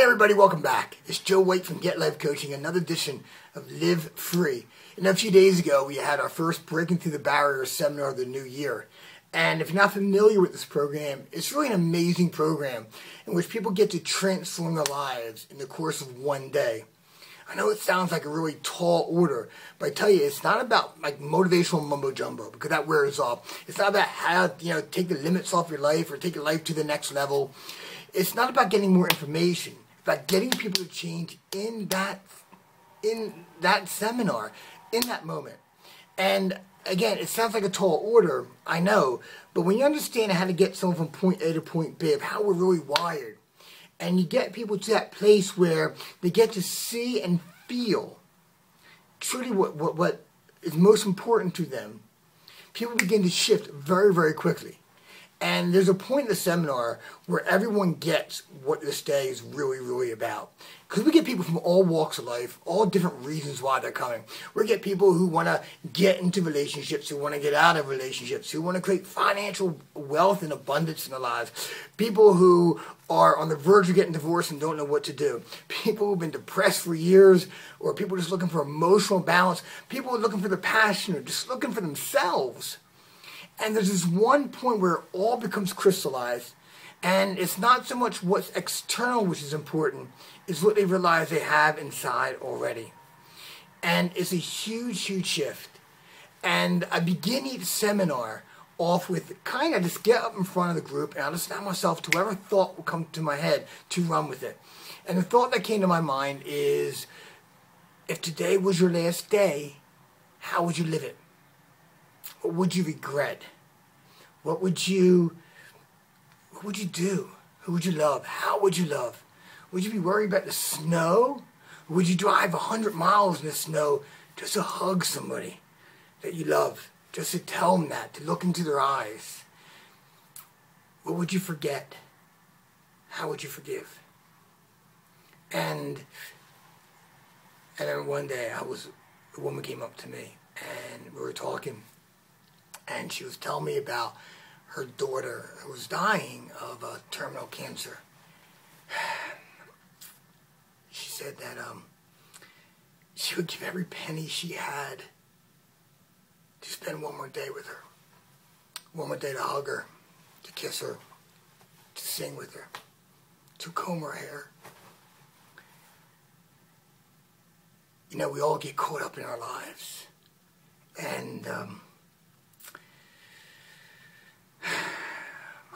Hey everybody, welcome back. It's Joe White from Get Life Coaching, another edition of Live Free. And a few days ago, we had our first Breaking Through the Barriers seminar of the new year. And if you're not familiar with this program, it's really an amazing program in which people get to transform their lives in the course of one day. I know it sounds like a really tall order, but I tell you, it's not about like motivational mumbo jumbo, because that wears off. It's not about how take the limits off your life or take your life to the next level. It's not about getting more information. It's about getting people to change in that seminar, in that moment. And again, it sounds like a tall order, I know, but when you understand how to get someone from point A to point B, of how we're really wired, and you get people to that place where they get to see and feel truly what is most important to them, people begin to shift very, very quickly. And there's a point in the seminar where everyone gets what this day is really, really about. Because we get people from all walks of life, all different reasons why they're coming. We get people who want to get into relationships, who want to get out of relationships, who want to create financial wealth and abundance in their lives. People who are on the verge of getting divorced and don't know what to do. People who've been depressed for years, or people just looking for emotional balance. People who are looking for their passion, or just looking for themselves. And there's this one point where it all becomes crystallized, and it's not so much what's external which is important, it's what they realize they have inside already. And it's a huge, huge shift. And I begin each seminar off with kind of just get up in front of the group and I'll just allow myself to whatever thought will come to my head to run with it. And the thought that came to my mind is, if today was your last day, how would you live it? What would you regret? What would you do? Who would you love? How would you love? Would you be worried about the snow? Or would you drive 100 miles in the snow just to hug somebody that you love? Just to tell them that, to look into their eyes? What would you forget? How would you forgive? And then one day a woman came up to me and we were talking. And she was telling me about her daughter who was dying of terminal cancer. She said that she would give every penny she had to spend one more day with her. One more day to hug her, to kiss her, to sing with her, to comb her hair. You know, we all get caught up in our lives. And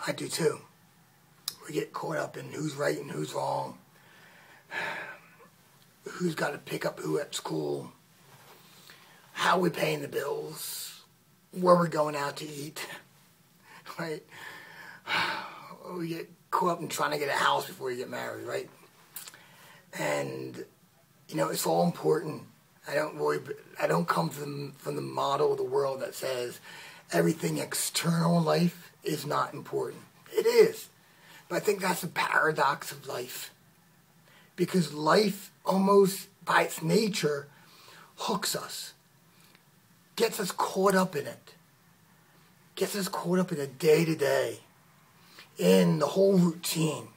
I do too. We get caught up in who's right and who's wrong, who's got to pick up who at school, how we're paying the bills, where we're going out to eat, right? We get caught up in trying to get a house before you get married, right? And, you know, it's all important. I don't come from the model of the world that says everything external in life is not important. It is. But I think that's the paradox of life. Because life, almost by its nature, hooks us. Gets us caught up in it. Gets us caught up in the day-to-day. In the whole routine.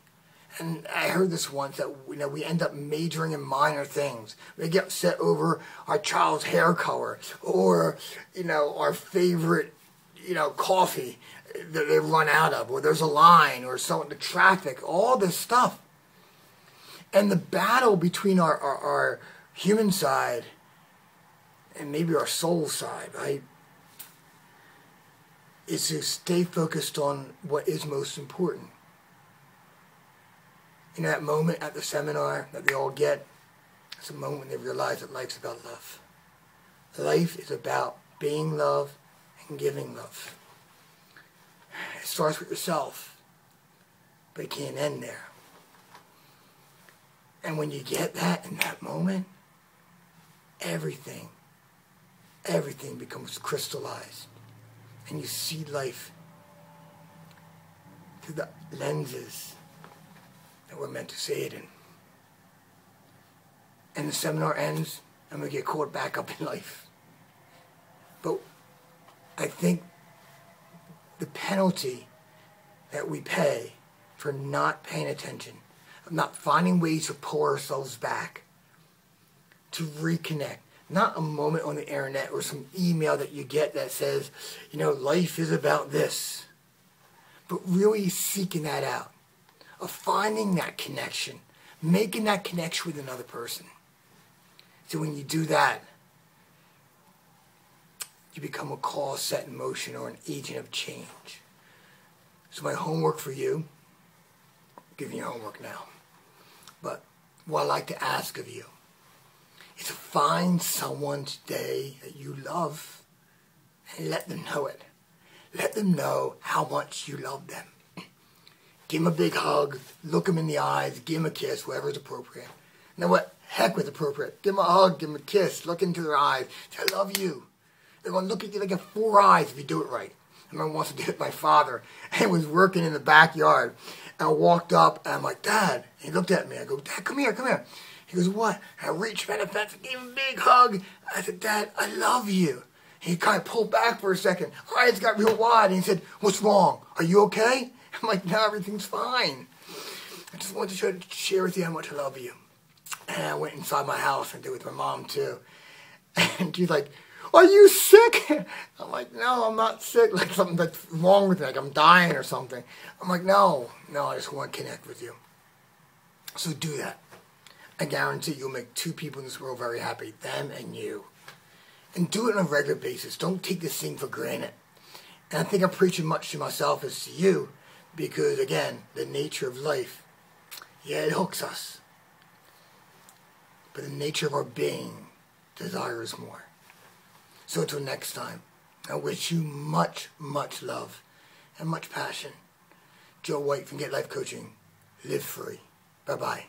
And I heard this once, that we end up majoring in minor things. We get upset over our child's hair color. Or, our favorite coffee that they run out of, or there's a line, or the traffic, all this stuff. And the battle between our human side and maybe our soul side, right, is to stay focused on what is most important. In that moment at the seminar that they all get, it's a moment when they realize that life's about love. Life is about being love and giving love. It starts with yourself, but it can't end there. And when you get that in that moment, everything becomes crystallized. And you see life through the lenses that we're meant to see it in. And the seminar ends, and we get caught back up in life. But I think the penalty that we pay for not paying attention, of not finding ways to pull ourselves back, to reconnect. Not a moment on the internet or some email that you get that says, you know, life is about this. But really seeking that out, of finding that connection, making that connection with another person. So when you do that, you become a cause set in motion or an agent of change. So my homework for you, I'm giving you homework now, but what I'd like to ask of you is to find someone today that you love and let them know it. Let them know how much you love them. Give them a big hug, look them in the eyes, give them a kiss, whatever is appropriate. You know what? Heck with appropriate. Give them a hug, give them a kiss, look into their eyes, say, I love you. They're going to look at you like a 4 eyes if you do it right. I remember once I did it with my father, and he was working in the backyard, and I walked up, and I'm like, Dad. And he looked at me. I go, Dad, come here, come here. He goes, what? And I reached around the fence and gave him a big hug. I said, Dad, I love you. And he kind of pulled back for a second. Our eyes got real wide, and he said, what's wrong? Are you okay? I'm like, no, everything's fine. I just wanted to share with you how much I love you. And I went inside my house and did it with my mom, too. And she's like, are you sick? I'm like, no, I'm not sick. Like something that's wrong with me, like I'm dying or something. I'm like, no, I just want to connect with you. So do that. I guarantee you'll make 2 people in this world very happy, them and you. And do it on a regular basis. Don't take this thing for granted. And I think I'm preaching much to myself as to you because, again, the nature of life, yeah, it hooks us. But the nature of our being desires more. So until next time, I wish you much, much love and much passion. Joe White from Get Life Coaching. Live free. Bye-bye.